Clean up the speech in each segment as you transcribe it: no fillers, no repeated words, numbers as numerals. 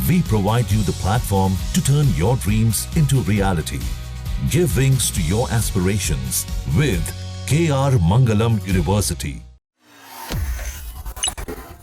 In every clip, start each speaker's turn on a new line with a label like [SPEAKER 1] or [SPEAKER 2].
[SPEAKER 1] We provide you the platform to turn your dreams into reality. Give wings to your aspirations with KR Mangalam University.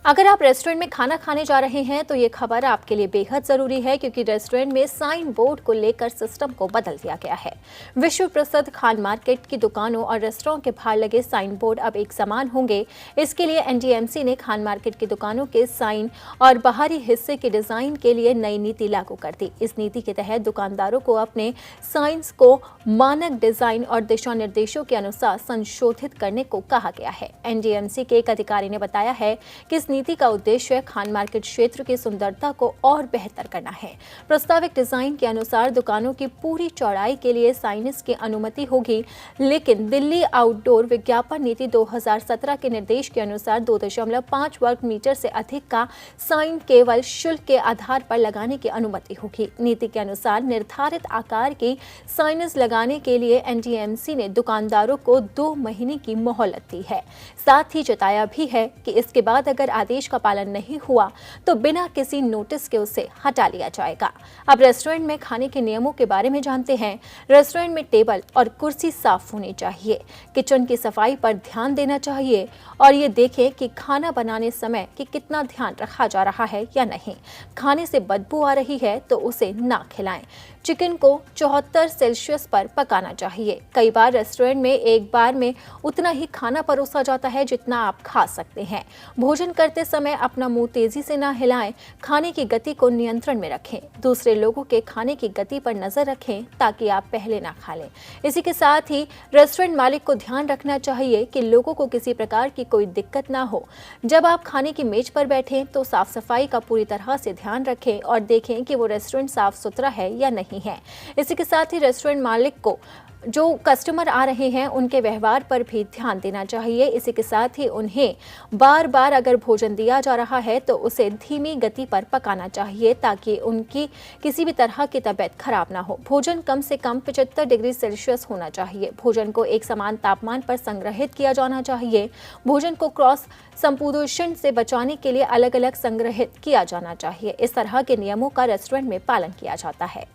[SPEAKER 2] अगर आप restaurant में खाना खाने जा रहे हैं तो ये खबर आपके लिए बेहद जरूरी है, क्योंकि रेस्टोरेंट में साइन बोर्ड को लेकर सिस्टम को बदल दिया गया है। विश्व प्रसिद्ध खान मार्केट की दुकानों और रेस्टोरेंट के बाहर लगे साइन बोर्ड अब एक समान होंगे। इसके लिए एनडीएमसी ने खान मार्केट की दुकानों के साइन और बाहरी हिस्से के डिजाइन के लिए नई नीति लागू कर दी। इस नीति के तहत दुकानदारों को अपने साइंस को मानक डिजाइन और दिशा निर्देशों के अनुसार संशोधित करने को कहा गया है। एनडीएमसी के एक अधिकारी ने बताया है कि इस नीति का उद्देश्य खान मार्केट क्षेत्र की सुंदरता को और बेहतर करना है। प्रस्तावित डिजाइन के अनुसार दुकानों की पूरी चौड़ाई के लिए साइनेज की अनुमति होगी, लेकिन दिल्ली आउटडोर विज्ञापन नीति 2017 के निर्देश के अनुसार 2.5 वर्ग मीटर से अधिक का साइन केवल शुल्क के आधार पर लगाने की अनुमति होगी। नीति के अनुसार निर्धारित आकार की साइनेज लगाने के लिए एनडीएमसी ने दुकानदारों को 2 महीने की मोहलत दी है। साथ ही जताया भी है कि इसके बाद अगर आदेश का पालन नहीं हुआ तो बिना किसी नोटिस के उसे हटा लिया जाएगा। अब रेस्टोरेंट में खाने के नियमों के बारे में जानते हैं। रेस्टोरेंट में टेबल और कुर्सी साफ होनी चाहिए। किचन की सफाई पर ध्यान देना चाहिए और ये देखें कि खाना बनाने समय कि कितना ध्यान रखा जा रहा है या नहीं। खाने से बदबू आ रही है तो उसे ना खिलाएं। चिकन को 74 सेल्सियस पर पकाना चाहिए। कई बार रेस्टोरेंट में एक बार में उतना ही खाना परोसा जाता है जितना आप खा सकते हैं। भोजन करते समय अपना मुंह तेजी से ना हिलाएं। खाने की गति को नियंत्रण में रखें। दूसरे लोगों के खाने की गति पर नजर रखें ताकि आप पहले ना खा लें। इसी के साथ ही रेस्टोरेंट मालिक को ध्यान रखना चाहिए कि लोगों को किसी प्रकार की कोई दिक्कत ना हो। जब आप खाने की मेज पर बैठें तो साफ सफाई का पूरी तरह से ध्यान रखें और देखें कि वो रेस्टोरेंट साफ सुथरा है या नहीं है। इसी के साथ ही रेस्टोरेंट मालिक को जो कस्टमर आ रहे हैं उनके व्यवहार पर भी ध्यान देना चाहिए। इसी के साथ ही उन्हें बार बार अगर भोजन दिया जा रहा है तो उसे धीमी गति पर पकाना चाहिए ताकि उनकी किसी भी तरह की तबीयत खराब ना हो। भोजन कम से कम 75 डिग्री सेल्सियस होना चाहिए। भोजन को एक समान तापमान पर संग्रहित किया जाना चाहिए। भोजन को क्रॉस संपोषण से बचाने के लिए अलग अलग संग्रहित किया जाना चाहिए। इस तरह के नियमों का रेस्टोरेंट में पालन किया जाता है।